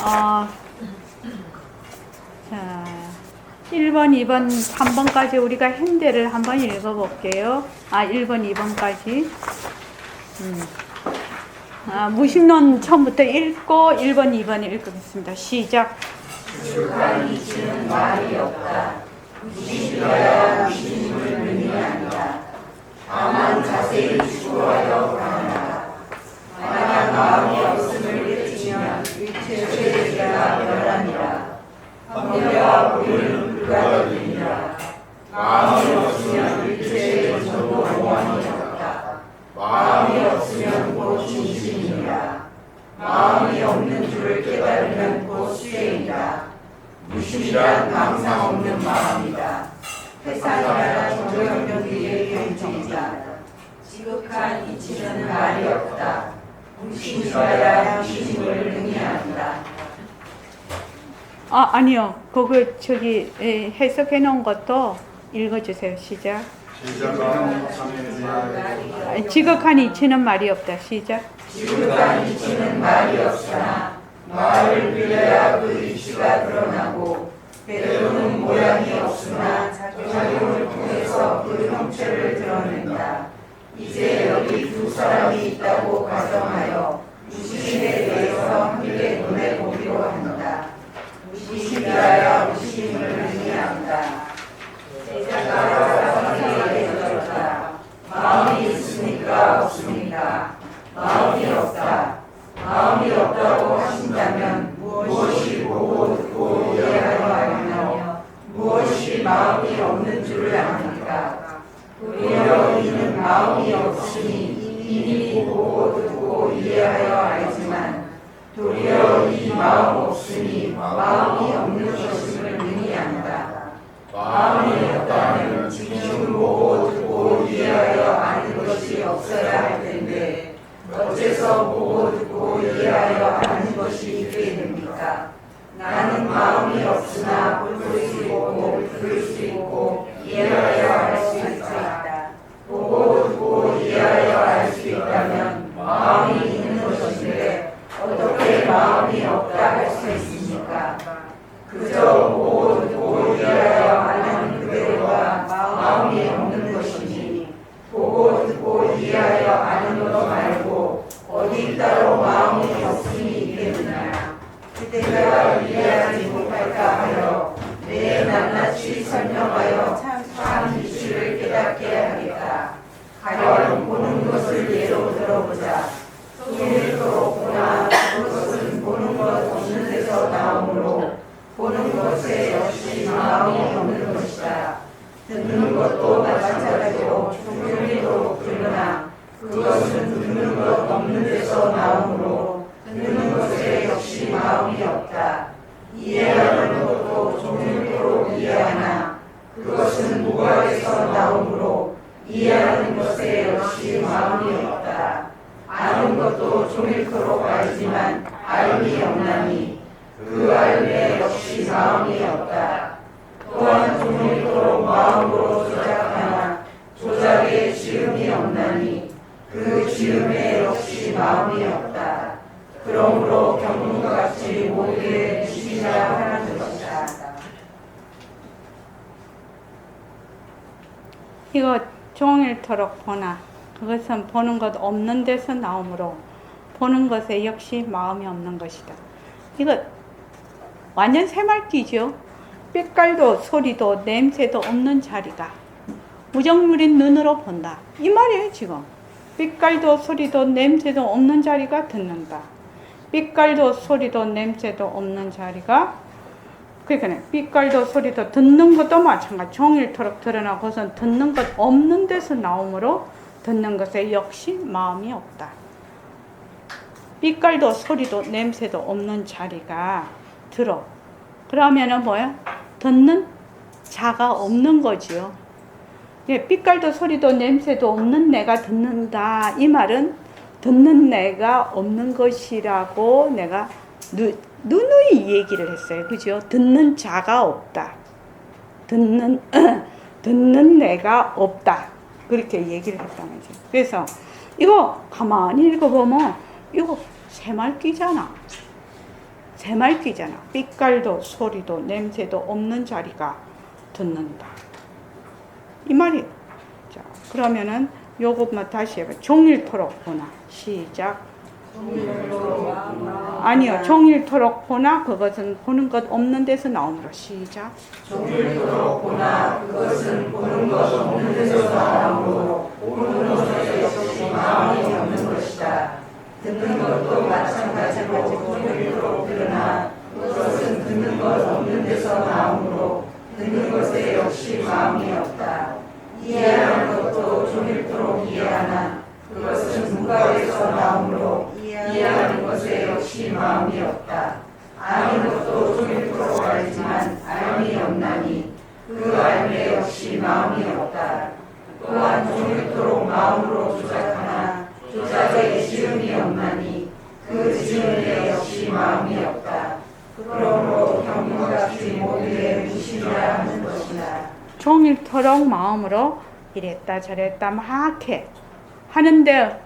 자, 1번, 2번, 3번까지 우리가 현대를 한번 읽어볼게요. 1번, 2번까지. 무심론 처음부터 읽고 1번, 2번 읽겠습니다. 시작. 무식한 이치는 말이 없다. 무식이어야 무심을 의미한다. 다만 자세히 추구하여 가느라. 만약 마음이 없음을 깨치면 일체가 멸하니라. 판결과 보이는 불가되니라. 마음이 없으면 일체의 전부 원한이 없다. 마음이 없으면 곧 진심이니라. 마음이 없는 줄을 깨달으면 곧 수행이다. 무심이란 망상 없는 마음이다. 태산이라 정경경기의 경주이다. 지극한 이치는 말이 없다. 무심이라야 무심을 의미한다. 아니요. 그거 해석해 놓은 것도 읽어주세요. 시작. 지극한 이치는 말이 없다. 시작. 지극한 이치는 말이 없으나 말을 빌려야 그 이치가 드러나고 때로는 모양이 없으나 작용을 통해서 그 형체를 드러낸다. 이제 여기 두 사람이 있다고 가정하여 무심에 대해서 함께 눈에 보기로 한다. 무심이라야 무심을 의미한다. 제자가 사람에게 들었다. 마음이 있으니까 없습니까? 마음이 없다. 마음이 없다고 하신다면 무엇이 보고 듣고 이해하려 하며 무엇이 마음이 없는 줄을 압니까? 도리어 이는 마음이 없으니 이미 보고 듣고 이해하여 알지만 도리어 이 마음 없으니 마음이 없는 것임을 의미한다. 마음이 없다면 지금 보고 듣고 이해하여 아는 것이 없어야 할 텐데 어째서 보고 듣고 이해하여 아는 것이 있게 됩니까? 나는 마음이 없으나 볼 수 있고 들을 수 있고 이해하여 알 수 있다. 보고 듣고 이해하여 알 수 있다면 마음이 있는 것인데 어떻게 마음이 없다 할 수 있습니까? 그저 보고 듣고 이해하여 아는 그대로가 마음이 없는 것이니 보고 듣고 이해하여 아는 것 말고 어디 따로 마음이 없음이 있겠느냐. 그때가 이해하지 못할까 하여 내 낱낱이 설명하여 참 이치를 깨닫게 하겠다. 가령 보는 것을 예로 들어보자. 손을 들어보나 그것은 보는 것 없는 데서 나오므로 보는 것에 역시 마음이 없는 것이다. 듣는 것도 마찬가지로 종류리로 들으나 그것은 듣는 것 없는 데서 나오므로 듣는 것에 역시 마음이 없다. 이해하는 것도 종류리로 이해하나 그것은 무각에서 나오므로 이해하는 것에 역시 마음이 없다. 아는 것도 종일토록 알지만 알미 없나니 그 알미에 역시 마음이 없다. 또한 종일토록 마음으로 조작하나 조작에 지음이 없나니 그 지음에 역시 마음이 없다. 그러므로 경문과 같이 모두의 무심이라 하는 것이다. 이거 종일토록 보나 그것은 보는 것 없는 데서 나오므로 보는 것에 역시 마음이 없는 것이다. 이거 완전 새말기죠. 빛깔도 소리도 냄새도 없는 자리가 무정물인 눈으로 본다. 이 말이에요 지금. 빛깔도 소리도 냄새도 없는 자리가 듣는다. 빛깔도 소리도 냄새도 없는 자리가 그러니까 빛깔도 소리도 듣는 것도 마찬가지. 종일토록 드러나 그것은 듣는 것 없는 데서 나오므로 듣는 것에 역시 마음이 없다. 빛깔도 소리도 냄새도 없는 자리가 들어. 그러면은 뭐야? 듣는 자가 없는 거지요. 빛깔도 소리도 냄새도 없는 내가 듣는다. 이 말은 듣는 내가 없는 것이라고 내가 누누이 얘기를 했어요. 그죠? 듣는 자가 없다. 듣는 내가 없다. 그렇게 얘기를 했다는 거죠. 그래서 이거 가만히 읽어보면 이거 새말기잖아. 새말귀잖아. 빛깔도 소리도 냄새도 없는 자리가 듣는다. 이 말이에요. 자, 그러면은 요것만 다시 해봐. 종일토록 보나. 시작. 아니요. 종일토록 보나 그것은 보는 것 없는 데서 나오므로. 시작. 종일토록 보나 그것은 보는 것 없는 데서 나오므로 보는 것에 역시 마음이 없는 것이다. 듣는 것도 마찬가지로 종일토록 들으나 그것은 듣는 것 없는 데서 나오므로 듣는 것에 역시 마음이 없다. 이해하는 것도 종일토록 이해하나 그것은 무가에서 나오므로 이해하는 것에 역시 마음이 없다. 아는 것도 종일토록 알지만 알미 없나니 그 알미에 역시 마음이 없다. 또한 종일토록 마음으로 조작하나 조작에 지음이 없나니 그 지음에 역시 마음이 없다. 그러므로 경륜같이 모두의 무심이라 하는 것이다. 종일토록 마음으로 이랬다 저랬다 막 해. 하는데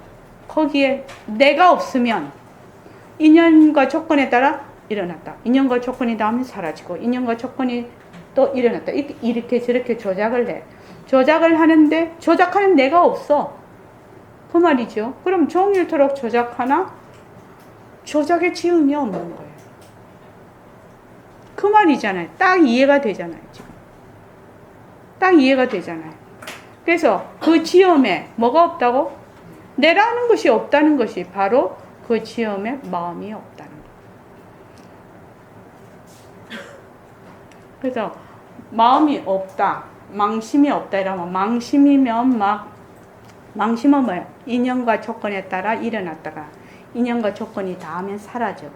거기에 내가 없으면 인연과 조건에 따라 일어났다. 인연과 조건이 나오면 사라지고 인연과 조건이 또 일어났다. 이렇게 저렇게 조작을 해. 조작을 하는데 조작하는 내가 없어. 그 말이죠. 그럼 종일토록 조작하나 조작의 지음이 없는 거예요. 그 말이잖아요. 딱 이해가 되잖아요. 지금. 딱 이해가 되잖아요. 그래서 그 지음에 뭐가 없다고? 내라는 것이 없다는 것이 바로 그 지음에 마음이 없다는 거예요. 그래서 마음이 없다, 망심이 없다 이러면 망심이면 망심은 뭐예요? 인연과 조건에 따라 일어났다가 인연과 조건이 닿으면 사라져.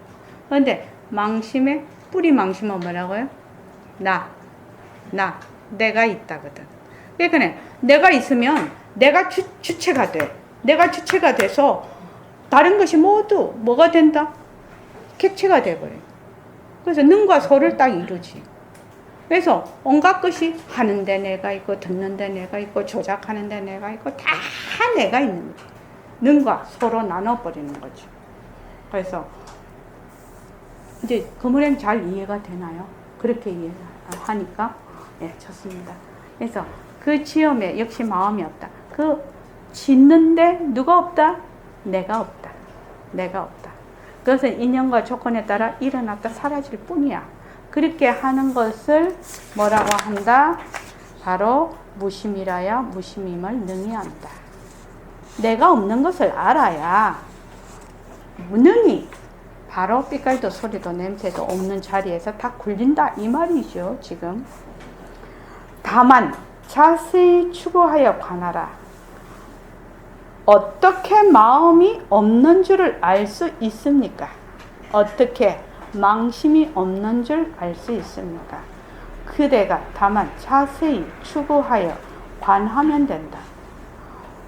그런데 망심의 뿌리 망심은 뭐라고요? 내가 있다거든. 그러니까 내가 있으면 내가 주체가 돼. 내가 주체가 돼서 다른 것이 모두 뭐가 된다? 객체가 돼버려요. 그래서 능과 소를 딱 이루지. 그래서 온갖 것이 하는데 내가 있고 듣는데 내가 있고 조작하는데 내가 있고 다 내가 있는 거지. 능과 소로 나눠버리는 거죠. 그래서 이제 그물엔 잘 이해가 되나요? 그렇게 이해하니까 예, 좋습니다. 그래서 그 지음에 역시 마음이 없다. 그 짓는데 누가 없다? 내가 없다. 내가 없다. 그것은 인연과 조건에 따라 일어났다 사라질 뿐이야. 그렇게 하는 것을 뭐라고 한다? 바로 무심이라야 무심임을 능히 안다. 내가 없는 것을 알아야 능히 바로 빛깔도 소리도 냄새도 없는 자리에서 다 굴린다 이 말이죠. 지금 다만 자세히 추구하여 관하라. 어떻게 마음이 없는 줄을 알 수 있습니까? 어떻게 망심이 없는 줄 알 수 있습니까? 그대가 다만 자세히 추구하여 관하면 된다.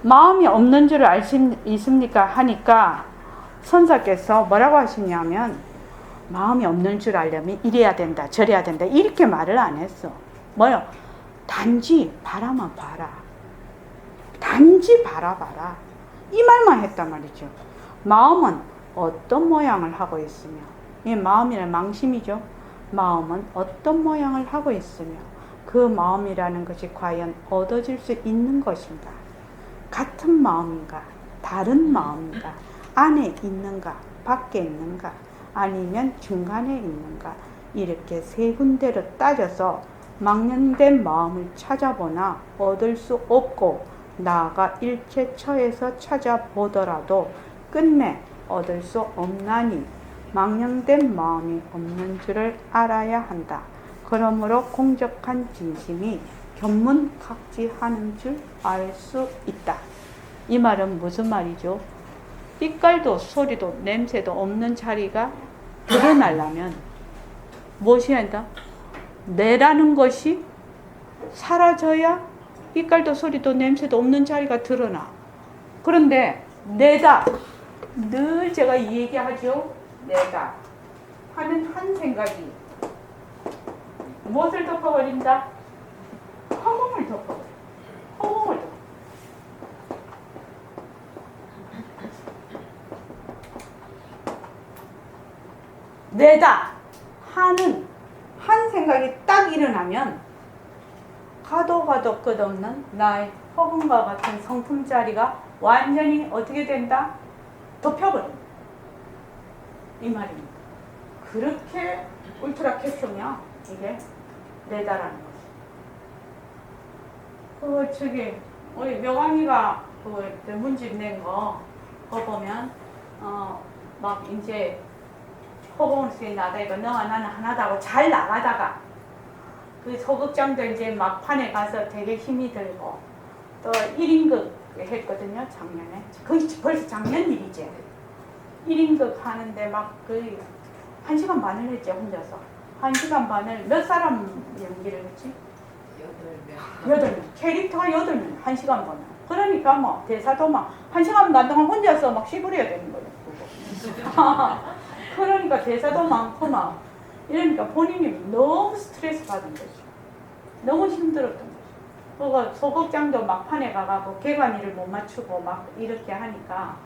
마음이 없는 줄을 알 수 있습니까? 하니까 선사께서 뭐라고 하시냐면 마음이 없는 줄 알려면 이래야 된다 저래야 된다 이렇게 말을 안 했어. 뭐요? 단지 바라만 봐라. 단지 바라봐라. 이 말만 했단 말이죠. 마음은 어떤 모양을 하고 있으며 이 마음이란 망심이죠. 마음은 어떤 모양을 하고 있으며 그 마음이라는 것이 과연 얻어질 수 있는 것인가? 같은 마음인가? 다른 마음인가? 안에 있는가? 밖에 있는가? 아니면 중간에 있는가? 이렇게 세 군데로 따져서 망령된 마음을 찾아보나 얻을 수 없고 나아가 일체처에서 찾아보더라도 끝내 얻을 수 없나니 망령된 마음이 없는 줄을 알아야 한다. 그러므로 공적한 진심이 견문각지하는 줄 알 수 있다. 이 말은 무슨 말이죠? 빛깔도 소리도 냄새도 없는 자리가 드러나려면 무엇이 한다? 내라는 것이 사라져야 빛깔도 소리도 냄새도 없는 자리가 드러나. 그런데 내다. 늘 제가 이 얘기하죠. 내다 하는 한 생각이 무엇을 덮어버린다? 허공을 덮어버려. 허공을 덮어. 내다 하는 한 생각이 딱 일어나면 가도 끝없는 나의 허공과 같은 성품 자리가 완전히 어떻게 된다? 덮여버린다. 이 말입니다. 그렇게 울트라 캡슐이야 이게 내다라는 것이. 저기 우리 묘광이가 그 문집 낸 거 그거 보면 막 이제 허공을 쓰인 나다 이거 너와 나는 하나다고 잘 나가다가 그 소극장도 이제 막판에 가서 되게 힘이 들고 또 1인극 했거든요 작년에. 거의 벌써 작년 일이지. 1인극 하는데 막 거의 1시간 반을 했죠 혼자서. 1시간 반을 몇 사람 연기를 했지? 8명. 캐릭터가 8명 1시간 반을. 그러니까 뭐 대사도 막 1시간 반 동안 혼자서 막 씹으려야 되는 거예요. 그러니까 대사도 많고 막 이러니까 본인이 너무 스트레스 받은 거죠. 너무 힘들었던 거죠. 그거 소극장도 막판에 가가고 개관일을 못 맞추고 막 이렇게 하니까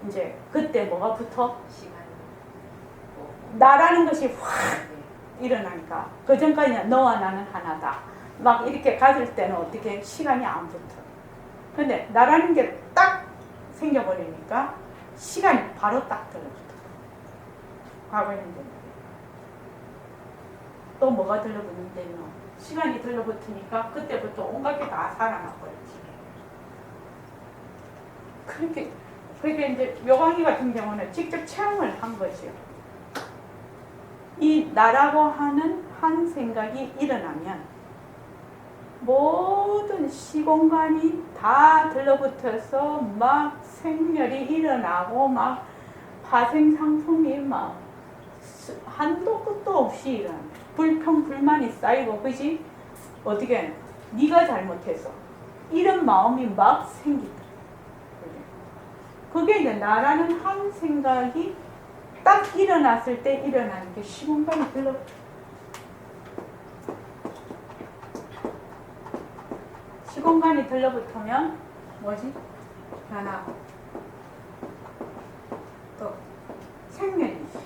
이제 그때 뭐가 붙어? 나라는 것이 확 일어나니까 그 전까지는 너와 나는 하나다. 막 이렇게 가질 때는 어떻게 시간이 안 붙어. 근데 나라는 게 딱 생겨버리니까 시간이 바로 딱 들어붙어. 과거에는 또 뭐가 들러붙는데요. 시간이 들러붙으니까 그때부터 온갖 게 다 살아나버렸지. 그렇게 이제 묘광이 같은 경우는 직접 체험을 한 거죠. 이 나라고 하는 한 생각이 일어나면 모든 시공간이 다 들러붙어서 막 생멸이 일어나고 막 파생상품이 막 한도 끝도 없이 일어나. 불평불만이 쌓이고 그지? 어떻게 네가 잘못해서 이런 마음이 막 생긴다. 그게 이제 나라는 한 생각이 딱 일어났을 때 일어나는 게 시공간이 들러붙어. 시공간이 들러붙으면 뭐지? 변하고 또 생멸이 있어.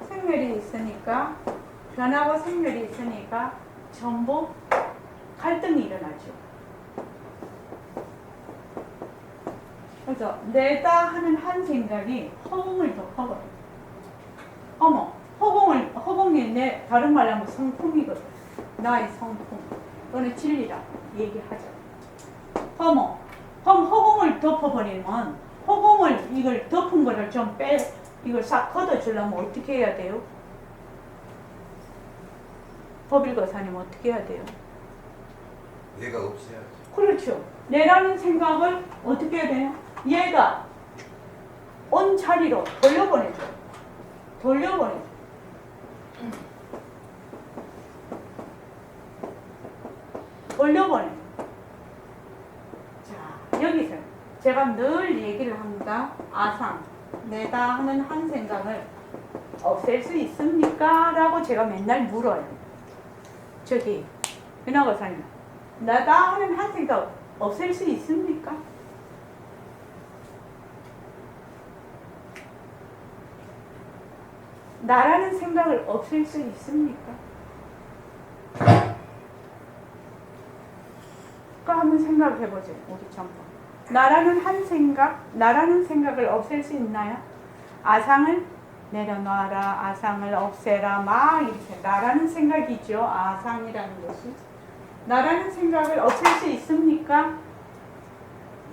생멸이 있으니까 변하고 생멸이 있으니까 전부 갈등이 일어나죠. 그래서 내다 하는 한 생각이 허공을 덮어버려요. 어머, 허공이 내 다른 말로 하면 성품이거든. 나의 성품. 그거는 진리라고 얘기하죠. 어머, 그럼 허공을 덮어버리면 허공을 이걸 덮은 거를 좀 이걸 싹 걷어주려면 어떻게 해야 돼요? 법일거사님 어떻게 해야 돼요? 얘가 없어야지. 그렇죠. 내라는 생각을 어떻게 해야 돼요? 얘가 온 자리로 돌려보내죠. 자, 여기서 제가 늘 얘기를 합니다. 아상, 내다 하는 한 생각을 없앨 수 있습니까? 라고 제가 맨날 물어요. 저기 윤화거사님, 나다 하는 한 생각 없앨 수 있습니까? 나라는 생각을 없앨 수 있습니까? 그거 한번 생각해보죠. 우리 전부. 나라는 생각을 없앨 수 있나요? 아상을 내려놔라, 아상을 없애라, 막 이렇게. 나라는 생각이죠. 아상이라는 것이. 나라는 생각을 없앨 수 있습니까?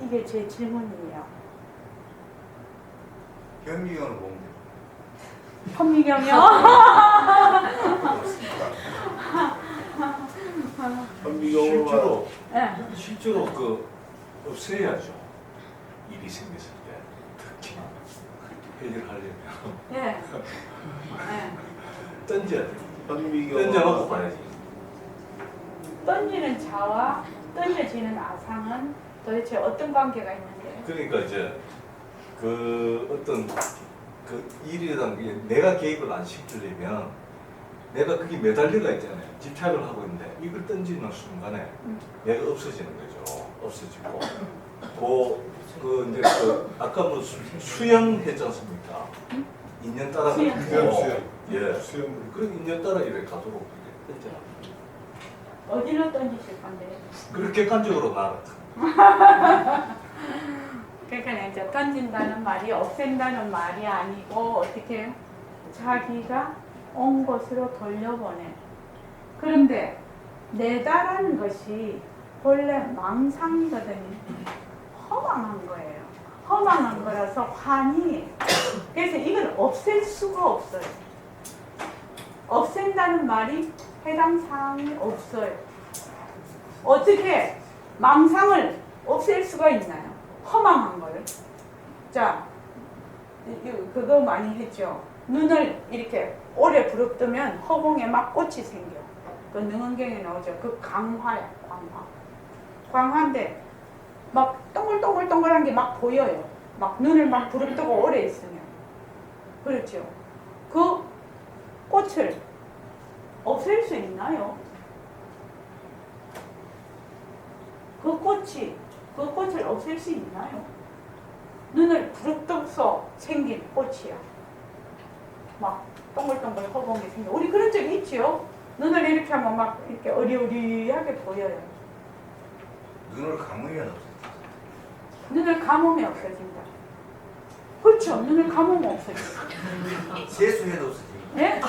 이게 제 질문이에요. 현미경을 보면 돼요. 현미경이요? 현미경으로 네. 실제로 그 없애야죠. 일이 생겼을 때 특히나 해결하려면 네. 네. 던져야 돼. 현미경 던져놓고 봐야지. 던지는 자와 던져지는 아상은 도대체 어떤 관계가 있는데? 그러니까 이제 그 어떤 그 일이라는 게 내가 개입을 안 시키려면 내가 그게 매달려가 있잖아요. 집착을 하고 있는데 이걸 던지는 순간에 내가 없어지는 거죠. 없어지고 그 이제 그 아까 뭐 수영 했지 않습니까? 인연 따라 수염. 예. 그 인연 따라 이렇게 가도록 이렇게 했잖아. 어디로 던지실 건데? 그렇게 객관적으로 나가. 그러니까 이제 던진다는 말이 없앤다는 말이 아니고 어떻게 해요? 자기가 온 곳으로 돌려보내. 그런데 내다라는 것이 본래 망상이거든요. 허망한 거예요. 허망한 거라서 환히. 그래서 이걸 없앨 수가 없어요. 없앤다는 말이 해당 사항이 없어요. 어떻게 망상을 없앨 수가 있나요? 허망한 거를. 자, 그거 많이 했죠. 눈을 이렇게 오래 부릅뜨면 허공에 막 꽃이 생겨. 그 능언경에 나오죠. 그 광화야, 광화. 광화인데 막 동글동글동글한 게 막 보여요. 막 눈을 막 부릅뜨고 오래 있으면. 그렇죠. 그 꽃을 없앨 수 있나요? 그 꽃을 없앨 수 있나요? 눈을 부릅뜨고서 생긴 꽃이야. 막 동글동글 허공에 생겨. 우리 그런 적 있지요? 눈을 이렇게 하면 막 이렇게 어리어리하게 보여요. 눈을 감으면 없어요. 눈을 감으면 없어진다. 그렇죠. 눈을 감으면 없어진다. 세수해도 없어지고. 예?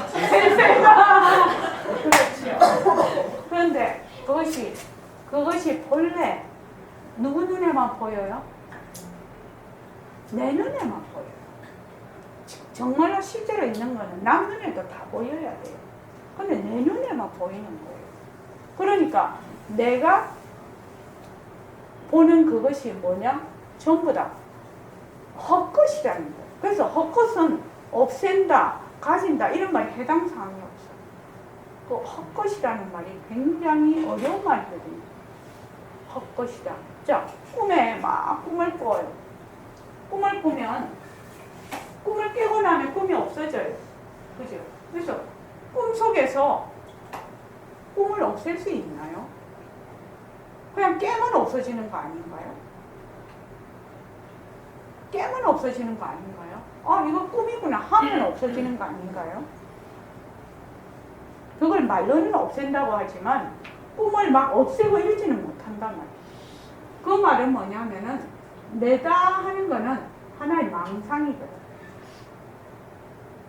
그렇죠. 그런데 그것이 본래 누구 눈에만 보여요? 내 눈에만 보여요. 정말로 실제로 있는 거는 남 눈에도 다 보여야 돼요. 근데 내 눈에만 보이는 거예요. 그러니까 내가 보는 그것이 뭐냐? 전부 다 헛것이라는 거예요. 그래서 헛것은 없앤다, 가진다 이런 말이 해당 사항이 없어요. 그 헛것이라는 말이 굉장히 어려운 말이거든요. 헛것이다. 자, 꿈에 막 꿈을 꿔요. 꿈을 꾸면 꿈을 깨고 나면 꿈이 없어져요. 그죠? 그래서 꿈속에서 꿈을 없앨 수 있나요? 그냥 깨면 없어지는 거 아닌가요? 깨면 없어지는 거 아닌가요? 아, 이거 꿈이구나 하면 없어지는 거 아닌가요? 그걸 말로는 없앤다고 하지만 꿈을 막 없애고 이러지는 못한단 말이에요. 그 말은 뭐냐면은 내다 하는 거는 하나의 망상이거든.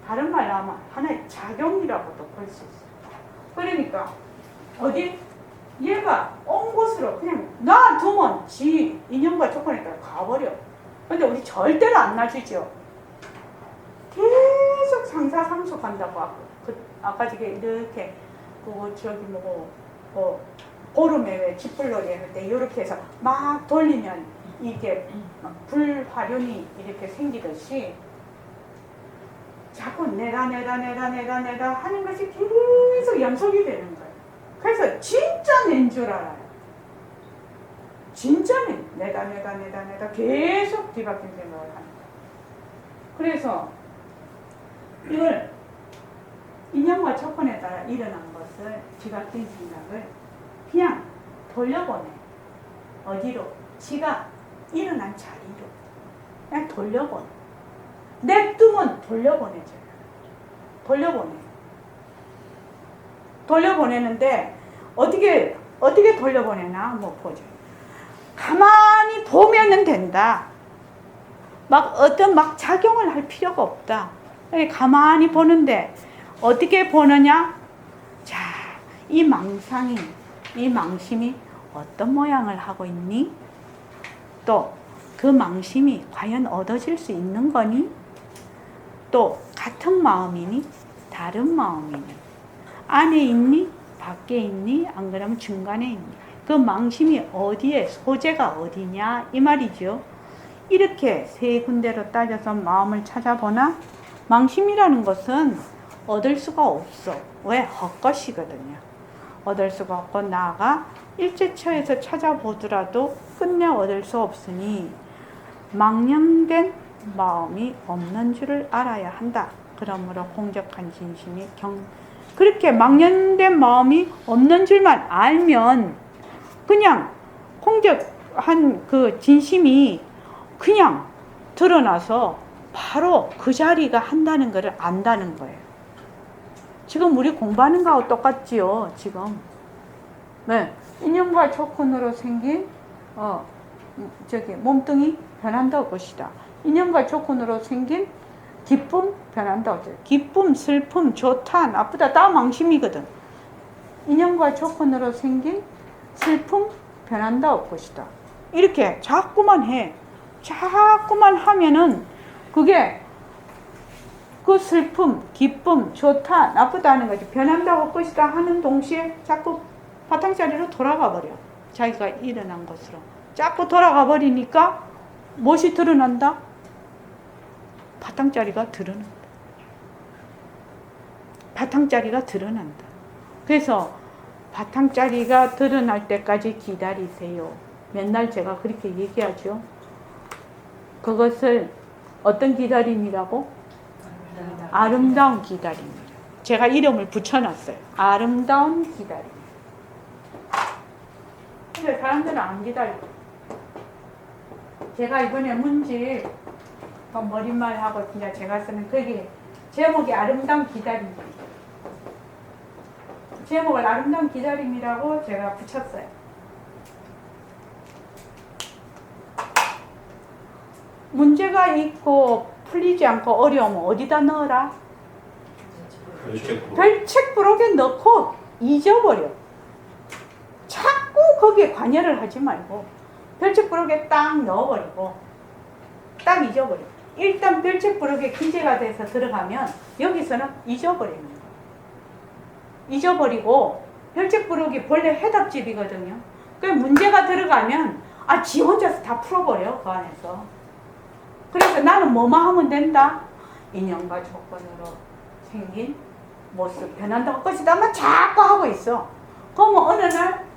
다른 말로 하면 하나의 작용이라고도 볼 수 있어요. 그러니까 어디 얘가 온 곳으로 그냥 놔두면 지 인연과 조건에 따라 가버려. 근데 우리 절대로 안 놔주죠. 계속 상사상속한다고 하고 아까 저게 이렇게 저기 보름에 왜 쥐뿔놀이 할 때 이렇게 해서 막 돌리면 이게 불화륜이 이렇게 생기듯이 자꾸 내다 하는 것이 계속 연속이 되는 거예요. 그래서 진짜 낸 줄 알아요. 진짜 내다 계속 뒤바뀐 생각을 하는 거예요. 그래서 이걸 인연과 조건에 따라 일어난 것을 뒤바뀐 생각을 그냥 돌려보내. 어디로? 지가 일어난 자리로 그냥 돌려보내. 냅두면 돌려보내줘요. 돌려보내는데 어떻게 돌려보내나 한번 보죠. 가만히 보면은 된다. 막 작용을 할 필요가 없다. 가만히 보는데 어떻게 보느냐? 자, 이 망심이 어떤 모양을 하고 있니? 또 그 망심이 과연 얻어질 수 있는 거니? 또 같은 마음이니? 다른 마음이니? 안에 있니? 밖에 있니? 안 그러면 중간에 있니? 그 망심이 어디에, 소재가 어디냐? 이 말이죠. 이렇게 세 군데로 따져서 마음을 찾아보나? 망심이라는 것은 얻을 수가 없어. 왜? 헛것이거든요. 얻을 수가 없고 나아가 일제처에서 찾아보더라도 끝내 얻을 수 없으니 망령된 마음이 없는 줄을 알아야 한다. 그러므로 공적한 진심이 그렇게 망령된 마음이 없는 줄만 알면 그냥 공적한 그 진심이 그냥 드러나서 바로 그 자리가 한다는 것을 안다는 거예요. 지금 우리 공부하는 거하고 똑같지요. 지금 네, 인연과 조건으로 생긴 몸뚱이 변한다고 것이다. 인연과 조건으로 생긴 기쁨 변한다고 했어요. 기쁨, 슬픔, 좋다, 나쁘다 다 망심이거든. 인연과 조건으로 생긴 슬픔 변한다고 것이다. 이렇게 자꾸만 해. 자꾸만 하면은 그게 그 슬픔, 기쁨, 좋다, 나쁘다 하는 거지. 변한다고 것이다 하는 동시에 자꾸 바탕자리로 돌아가 버려. 자기가 일어난 것으로. 자꾸 돌아가 버리니까 무엇이 드러난다? 바탕자리가 드러난다. 바탕자리가 드러난다. 그래서 바탕자리가 드러날 때까지 기다리세요. 맨날 제가 그렇게 얘기하죠. 그것을 어떤 기다림이라고? 아름다운 기다림이에요. 제가 이름을 붙여놨어요. 아름다운 기다림. 근데 사람들은 안 기다려. 제가 이번에 문집 머릿말하고 진짜 제가 쓰는 거기 제목이 아름다운 기다림이에요. 제목을 아름다운 기다림이라고 제가 붙였어요. 문제가 있고 풀리지 않고 어려우면 어디다 넣어라? 별책 부록에 넣고 잊어버려. 자꾸 거기에 관여를 하지 말고 별책 부록에 딱 넣어버리고 딱 잊어버려. 일단 별책 부록에 기재가 돼서 들어가면 여기서는 잊어버리는 거야. 잊어버리고 별책 부록이 본래 해답집이거든요. 그 문제가 들어가면 지 혼자서 다 풀어버려 그 안에서. 그래서 나는 뭐만 하면 된다? 인연과 조건으로 생긴 모습 변한다고 것이다만 자꾸 하고 있어. 그러면 어느 날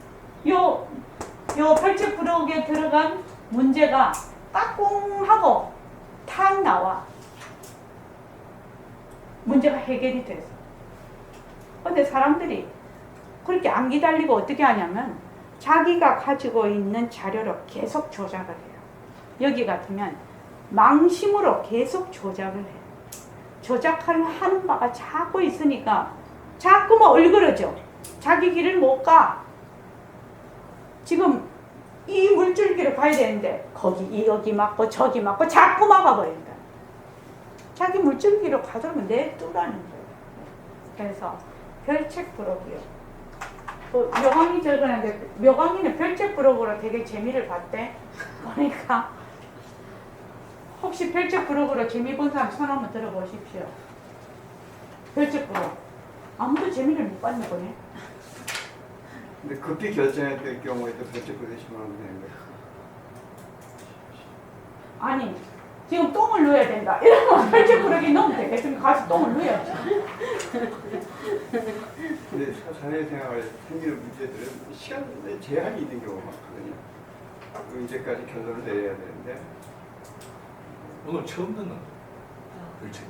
요 별책 부록에 들어간 문제가 까꿍 하고 탁 나와. 문제가 해결이 돼서. 근데 사람들이 그렇게 안 기다리고 어떻게 하냐면 자기가 가지고 있는 자료로 계속 조작을 해요. 여기 같으면 망심으로 계속 조작을 해. 조작하는 바가 자꾸 있으니까 자꾸만 얼그러져. 자기 길을 못 가. 지금 이 물줄기로 가야 되는데 거기 여기 맞고 저기 맞고 자꾸 막아버린다. 자기 물줄기로 가도록 내두라는 거예요. 그래서 별책 부록이요. 묘광이 적어놨는데 묘광이는 별책 부록으로 되게 재미를 봤대. 그러니까 혹시 별책 부록으로 재미 본 사람 손 한번 들어보십시오. 별책 부록. 아무도 재미를 못 봤나 보네. 근데 급히 결정했을 경우에 또 별책 부록에 심하면 되는 거예요. 아니 지금 똥을 누워야 된다. 이러면 별책 부록이 넣으면 되겠으면 가서 똥을 누워야지. 근데 사회생활에 생기는 문제들은 시간에 제한이 있는 경우가 많거든요. 이제까지 결론을 내려야 되는데 오늘 처음 듣는 별책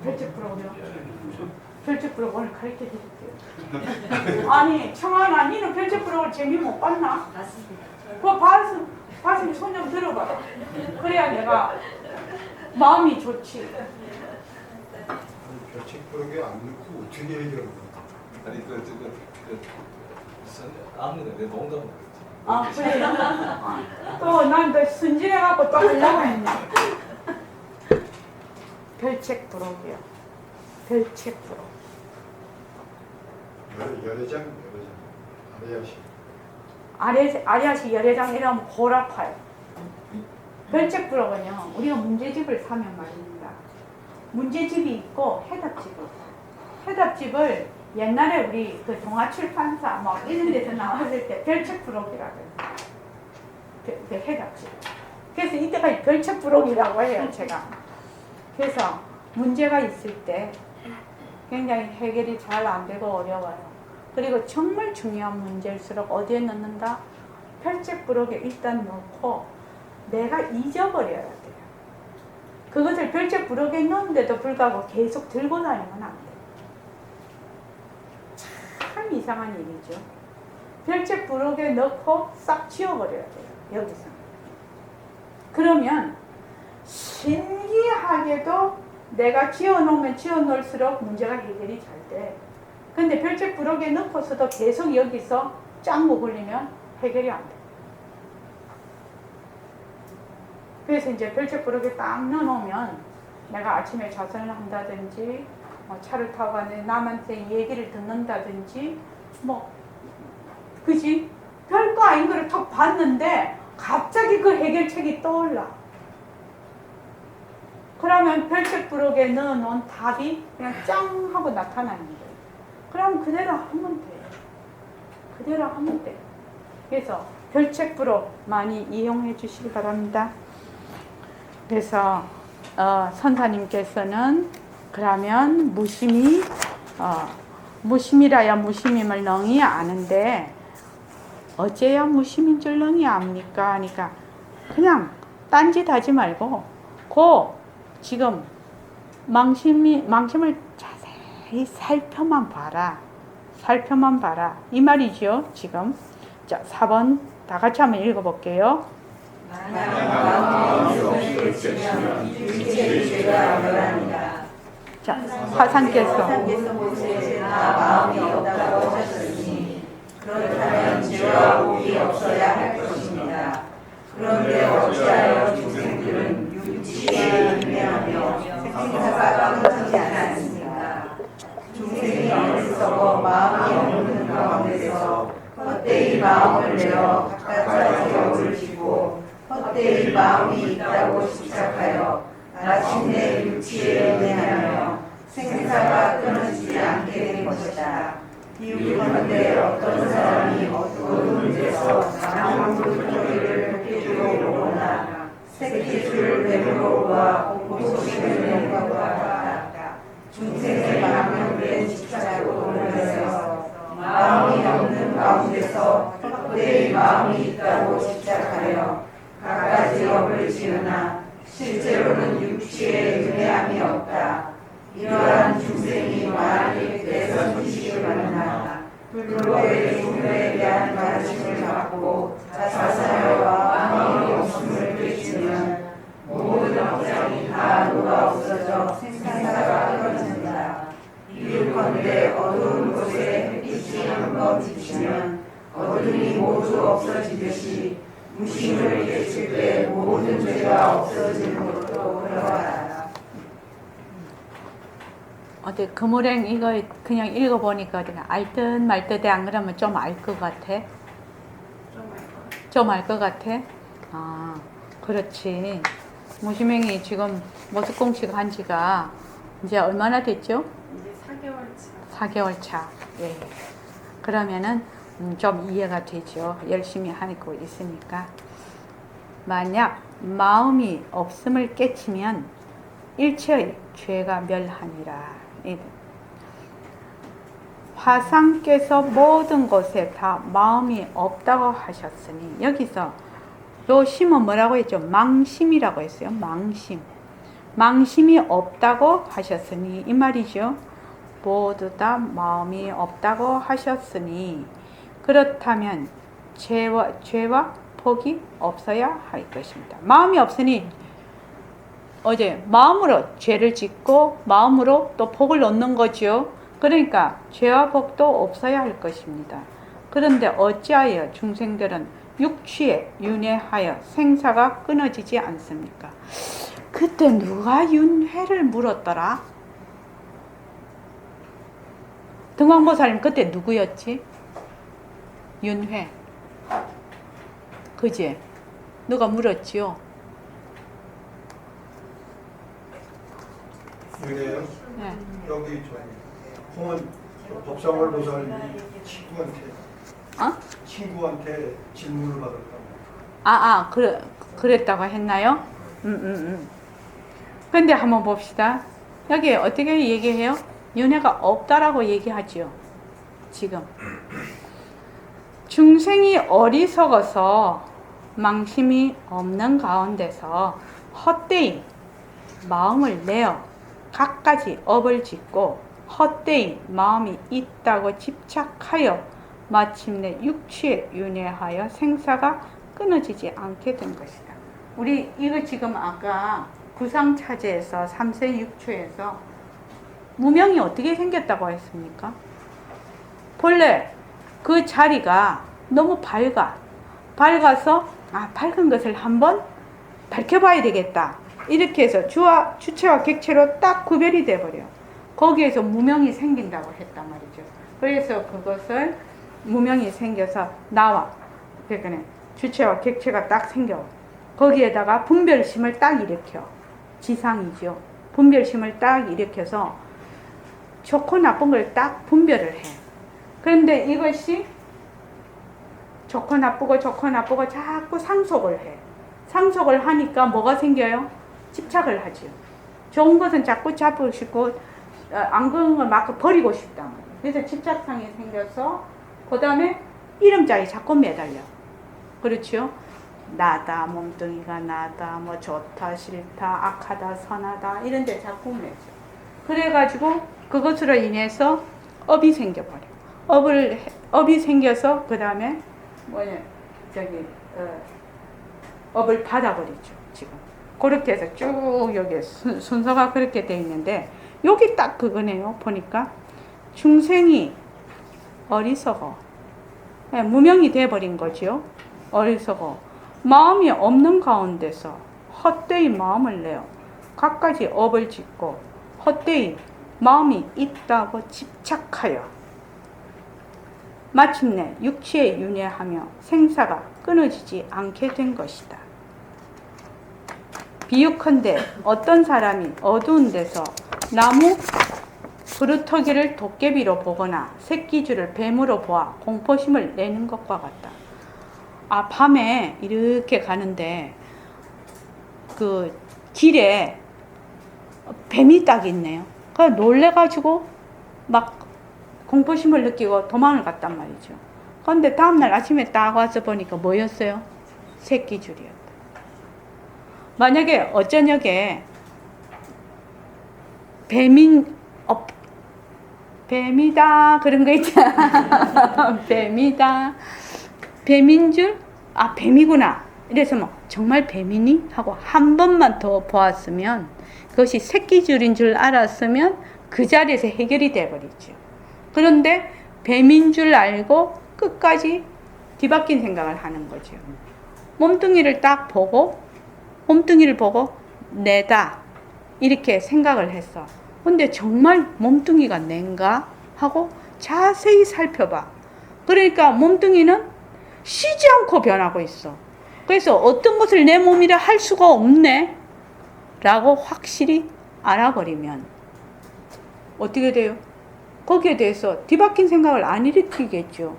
별책 부록이요? 별책 부록 오늘 가르쳐 드릴게요. 아니 청아나 니는 별책 부록을 재미 못 봤나? 맞습니다. 그거 봤으면 손 좀 들어봐. 그래야 내가 마음이 좋지. 별책 부록에 안 넣고 어떻게 얘기하는 거야? 아니 아무나 내 농담을 그랬지. 그래. 또 난 더 순진해갖고 또 하려고 했네. 별책 부록이요. 별책 부록. 열애장 아래야시. 아리아시 열애장 이러면 골 아파요. 별책 부록은요. 우리가 문제집을 사면 말입니다. 문제집이 있고 해답집이 있어요. 해답집을 옛날에 우리 그 동아출판사 뭐 이런 데서 나왔을 때 별책 부록이라고 해요. 그 해답집. 그래서 이때까지 별책 부록이라고 해요, 제가. 그래서 문제가 있을 때 굉장히 해결이 잘 안 되고 어려워요. 그리고 정말 중요한 문제일수록 어디에 넣는다? 별책 부록에 일단 넣고 내가 잊어버려야 돼요. 그것을 별책 부록에 넣는데도 불구하고 계속 들고 다니면 안 돼요. 참 이상한 일이죠. 별책 부록에 넣고 싹 지워버려야 돼요. 여기서. 그러면 신기하게도 내가 지어놓으면 지어놓을수록 문제가 해결이 잘 돼. 근데 별책부록에 넣고서도 계속 여기서 짱구 걸리면 해결이 안 돼. 그래서 이제 별책부록에 딱 넣어놓으면 내가 아침에 자선을 한다든지 차를 타고 가는데 남한테 얘기를 듣는다든지 그지? 별거 아닌 거를 턱 봤는데 갑자기 그 해결책이 떠올라. 그러면 별책부록에 넣어놓은 답이 그냥 짱 하고 나타나는 거예요. 그럼 그대로 하면 돼. 그대로 하면 돼. 그래서 별책부록 많이 이용해 주시기 바랍니다. 그래서 선사님께서는 그러면 무심이라야 무심임을 능히 아는데 어째야 무심인 줄 능히 압니까? 하니까 그냥 딴짓 하지 말고 지금 망심을 자세히 살펴만 봐라. 이 말이죠. 지금 자 4번 다 같이 한번 읽어볼게요. 자, 화상께서 마음이 없다고 하셨으니 그렇다면 죄와 복이 없어야 할 것입니다. 그런데 어찌하여 중생들은 육체에 인내하며 생사가 끊어지지 않았습니까? 중생이 어리석어 마음이 없는 가운데서 헛되이 마음을 내어 각가지 격을 지고 헛되이 마음이 있다고 집착하여 마침내 육체에 인내하며 생사가 끊어지지 않게 된 것이다. 비유컨대 어떤 사람이 어두운 데서 나무꾼토리를 도끼주로 오거나 새끼줄 뱀으로 와 공포시키는 것과 같다. 중생의 망령된 집착으로 인해서 마음이 없는 가운데서 헛되이 마음이 있다고 집착하여 갖가지 업을 지으나 실제로는 육체에 윤회함이 없다. 이러한 중생이 만일 대선 지식을 만나 불법의 중요에 대한 관심을 갖고 자사여와 마음이 없음을 깨치면 모든 업장이 다 녹아 없어져 생사가 끊어진다. 비유컨대 어두운 곳에 햇빛이 한번 비치면 어둠이 모두 없어지듯이 무심을 깨칠 때 모든 죄가 없어지는 것도 그러하다. 어때 금오랭 이거 그냥 읽어보니까 알 듯 말 듯해. 안 그러면 좀 알 것 같아? 좀 알 것 같아? 아 그렇지. 무심행이 지금 모습공식 한 지가 이제 얼마나 됐죠? 이제 4개월 차. 4개월 차. 예. 그러면은 좀 이해가 되죠. 열심히 하고 있으니까. 만약 마음이 없음을 깨치면 일체의 죄가 멸하니라. 화상께서 모든 것에 다 마음이 없다고 하셨으니 여기서 요 심은 뭐라고 했죠? 망심이라고 했어요. 망심이 없다고 하셨으니 이 말이죠. 모두 다 마음이 없다고 하셨으니 그렇다면 죄와 복이 없어야 할 것입니다. 마음이 없으니 어제 마음으로 죄를 짓고 마음으로 또 복을 얻는 거죠. 그러니까 죄와 복도 없어야 할 것입니다. 그런데 어찌하여 중생들은 육취에 윤회하여 생사가 끊어지지 않습니까? 그때 누가 윤회를 물었더라? 등왕보살님 그때 누구였지? 윤회. 그지? 누가 물었지요? 윤회요? 네. 여기 홍은 법상월 보살님이 친구한테 질문을 받았다고. 그랬다고 했나요? 근데 한번 봅시다. 여기 어떻게 얘기해요? 윤회가 없다라고 얘기하죠. 지금. 중생이 어리석어서 망심이 없는 가운데서 헛되이 마음을 내어 갖가지 업을 짓고 헛되이 마음이 있다고 집착하여 마침내 육취에 윤회하여 생사가 끊어지지 않게 된 것이다. 우리 이거 지금 아까 구상차제에서 3세 6추에서 무명이 어떻게 생겼다고 했습니까? 본래 그 자리가 너무 밝아서 밝은 것을 한번 밝혀봐야 되겠다. 이렇게 해서 주체와 객체로 딱 구별이 돼버려. 거기에서 무명이 생긴다고 했단 말이죠. 그래서 그것을 무명이 생겨서 나와. 그러니까 주체와 객체가 딱 생겨. 거기에다가 분별심을 딱 일으켜. 지상이죠. 분별심을 딱 일으켜서 좋고 나쁜 걸 딱 분별을 해. 그런데 이것이 좋고 나쁘고 자꾸 상속을 해. 상속을 하니까 뭐가 생겨요? 집착을 하죠. 좋은 것은 자꾸 잡고 싶고 안 그런 걸 막 버리고 싶단 말이에요. 그래서 집착상이 생겨서 그 다음에 이름자에 자꾸 매달려. 그렇죠? 나다, 몸뚱이가 나다, 뭐 좋다, 싫다, 악하다, 선하다 이런 데 자꾸 매죠. 그래가지고 그것으로 인해서 업이 생겨버려. 업이 생겨서 그 다음에 업을 받아버리죠. 지금 그렇게 해서 쭉 여기 순서가 그렇게 돼 있는데 여기 딱 그거네요. 보니까 중생이 어리석어, 무명이 돼버린 거죠. 어리석어 마음이 없는 가운데서 헛되이 마음을 내어 갖가지 업을 짓고 헛되이 마음이 있다고 집착하여 마침내 육체에 윤회하며 생사가 끊어지지 않게 된 것이다. 비유컨대 어떤 사람이 어두운 데서 나무 그루터기를 도깨비로 보거나 새끼줄을 뱀으로 보아 공포심을 내는 것과 같다. 밤에 이렇게 가는데 그 길에 뱀이 딱 있네요. 그래서 놀래가지고 막 공포심을 느끼고 도망을 갔단 말이죠. 그런데 다음날 아침에 딱 와서 보니까 뭐였어요? 새끼줄이었다. 만약에 어저녁에 뱀이다 그런 거 있잖아. 뱀이다. 뱀인 줄? 뱀이구나. 이래서 뭐 정말 뱀이니? 하고 한 번만 더 보았으면 그것이 새끼줄인 줄 알았으면 그 자리에서 해결이 돼버리죠. 그런데 뱀인 줄 알고 끝까지 뒤바뀐 생각을 하는 거죠. 몸뚱이를 딱 보고 내다 이렇게 생각을 했어. 근데 정말 몸뚱이가 낸가 하고 자세히 살펴봐. 그러니까 몸뚱이는 쉬지 않고 변하고 있어. 그래서 어떤 것을 내 몸이라 할 수가 없네 라고 확실히 알아버리면 어떻게 돼요? 거기에 대해서 뒤바뀐 생각을 안 일으키겠죠.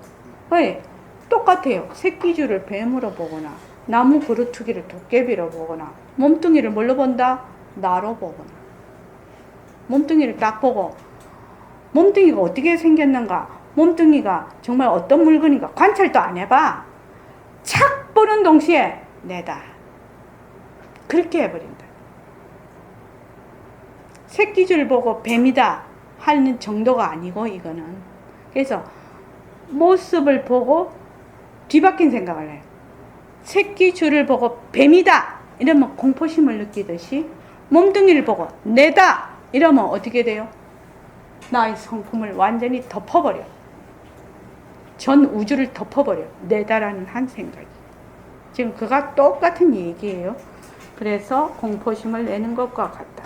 왜? 똑같아요. 새끼줄을 뱀으로 보거나 나무 그루터기를 도깨비로 보거나 몸뚱이를 뭘로 본다? 나로 보거나 몸뚱이를 딱 보고 몸뚱이가 어떻게 생겼는가, 몸뚱이가 정말 어떤 물건인가 관찰도 안 해봐. 착 보는 동시에 내다 그렇게 해버린다. 새끼줄 보고 뱀이다 하는 정도가 아니고 이거는 그래서 모습을 보고 뒤바뀐 생각을 해요. 새끼줄을 보고 뱀이다 이러면 공포심을 느끼듯이 몸뚱이를 보고 내다 이러면 어떻게 돼요? 나의 성품을 완전히 덮어버려. 전 우주를 덮어버려. 내다라는 한 생각이. 지금 그가 똑같은 얘기예요. 그래서 공포심을 내는 것과 같다.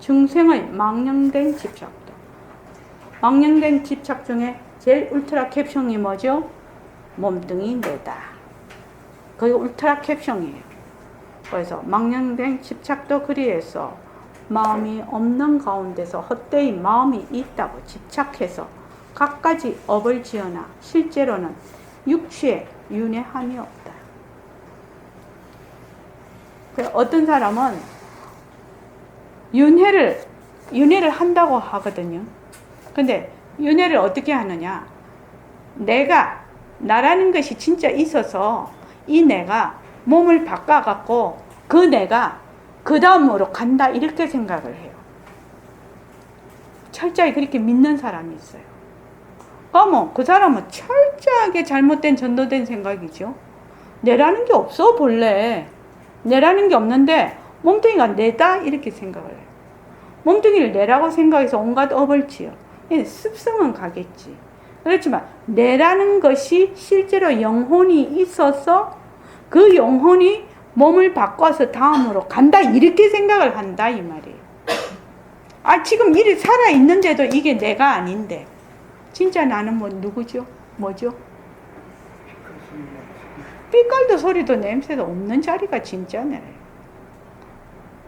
중생의 망령된 집착도. 망령된 집착 중에 제일 울트라 캡숑이 뭐죠? 몸뚱이 내다. 그게 울트라 캡숑이에요. 그래서 망령된 집착도 그리해서 마음이 없는 가운데서 헛되이 마음이 있다고 집착해서 갖가지 업을 지어나 실제로는 육체에 윤회함이 없다. 어떤 사람은 윤회를 한다고 하거든요. 근데 윤회를 어떻게 하느냐? 나라는 것이 진짜 있어서 이 내가 몸을 바꿔갖고 그 내가 그 다음으로 간다 이렇게 생각을 해요. 철저히 그렇게 믿는 사람이 있어요. 그러면 그 사람은 철저하게 잘못된 전도된 생각이죠. 내라는 게 없어 본래. 내라는 게 없는데 몸뚱이가 내다 이렇게 생각을 해요. 몸뚱이를 내라고 생각해서 온갖 업을 지어. 습성은 가겠지. 그렇지만 내라는 것이 실제로 영혼이 있어서 그 영혼이 몸을 바꿔서 다음으로 간다 이렇게 생각을 한다 이 말이에요. 아 지금 일이 살아있는데도 이게 내가 아닌데 진짜 나는 뭐 누구죠? 뭐죠? 삐깔도 소리도 냄새도 없는 자리가 진짜네.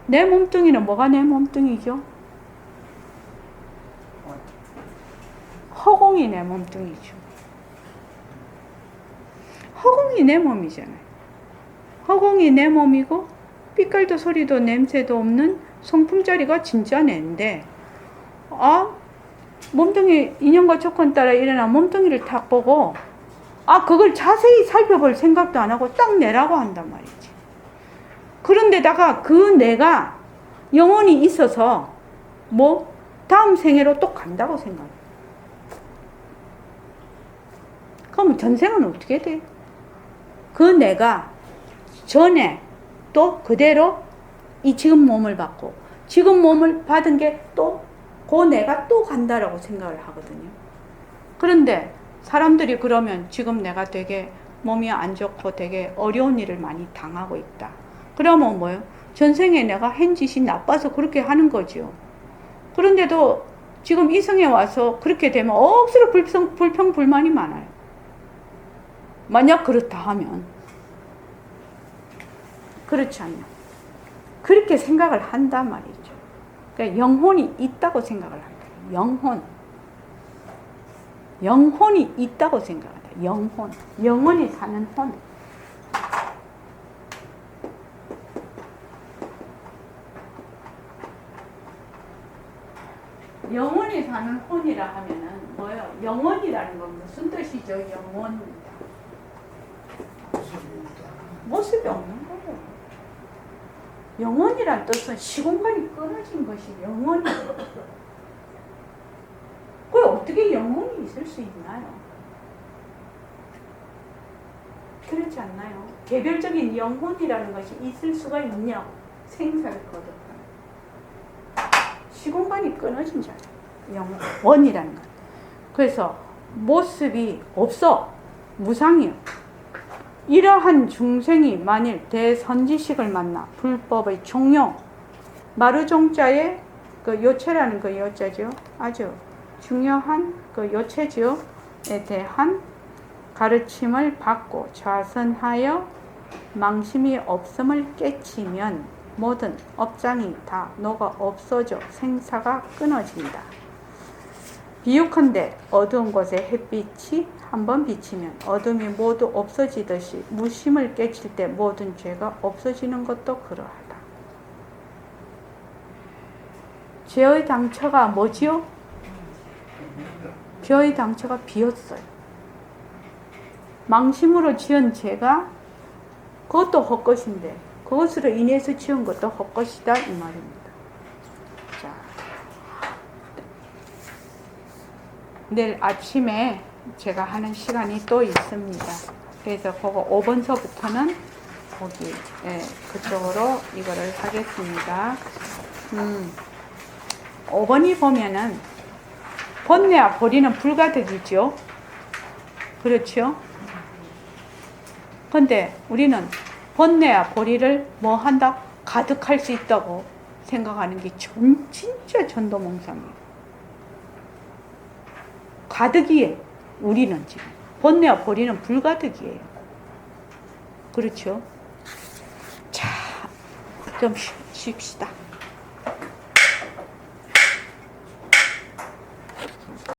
내 몸뚱이는 뭐가 내 몸뚱이죠? 허공이 내 몸뚱이죠. 허공이 내 몸이잖아요. 허공이 내 몸이고 삐깔도 소리도 냄새도 없는 송풍자리가 진짜 내인데 몸뚱이 인형과 조건 따라 일어나 몸뚱이를 탁 보고 그걸 자세히 살펴볼 생각도 안 하고 딱 내라고 한단 말이지. 그런데다가 그 내가 영혼이 있어서 뭐 다음 생애로 또 간다고 생각해. 그럼 전생은 어떻게 돼? 그 내가 전에 또 그대로 이 지금 몸을 받고 지금 몸을 받은 게 또 그 내가 또 간다라고 생각을 하거든요. 그런데 사람들이 그러면 지금 내가 되게 몸이 안 좋고 되게 어려운 일을 많이 당하고 있다. 그러면 뭐예요? 전생에 내가 한 짓이 나빠서 그렇게 하는 거죠. 그런데도 지금 이 생에 와서 그렇게 되면 억수로 불평불만이 많아요. 만약 그렇다 하면 그렇지 않냐. 그렇게 생각을 한단 말이죠. 그러니까 영혼이 있다고 생각을 한다. 영혼이 있다고 생각한다. 영혼이 사는 혼. 영혼이 사는 혼이라 하면은 뭐예요? 영혼이라는 건 무슨 뜻이죠? 영혼입니다. 모습이 없는 거예요. 영혼이란 뜻은 시공간이 끊어진 것이 영혼이에요. 그 어떻게 영혼이 있을 수 있나요? 그렇지 않나요? 개별적인 영혼이라는 것이 있을 수가 있냐? 생사를 거듭하는 시공간이 끊어진 자예요. 영혼이라는 것. 그래서 모습이 없어. 무상이요. 이러한 중생이 만일 대선지식을 만나 불법의 종용, 마루종자의 그 요체라는 그 요자죠. 아주 중요한 그 요체죠에 대한 가르침을 받고 좌선하여 망심이 없음을 깨치면 모든 업장이 다 녹아 없어져 생사가 끊어진다. 비유컨대 어두운 곳에 햇빛이 한번 비치면 어둠이 모두 없어지듯이 무심을 깨칠 때 모든 죄가 없어지는 것도 그러하다. 죄의 당처가 뭐지요? 죄의 당처가 비었어요. 망심으로 지은 죄가 그것도 헛것인데 그것으로 인해서 지은 것도 헛것이다 이 말입니다. 자, 내일 아침에 제가 하는 시간이 또 있습니다. 그래서 그거 5번서부터는 거기 그쪽으로 이거를 하겠습니다. 5번이 보면은 번뇌와 보리는 불가득이죠. 그렇죠? 근데 우리는 번뇌와 보리를 뭐 한다? 가득할 수 있다고 생각하는 게 진짜 전도몽상이에요. 가득이에요. 우리는 지금 번뇌와 보리는 불가득이에요. 그렇죠? 자, 좀 쉽시다.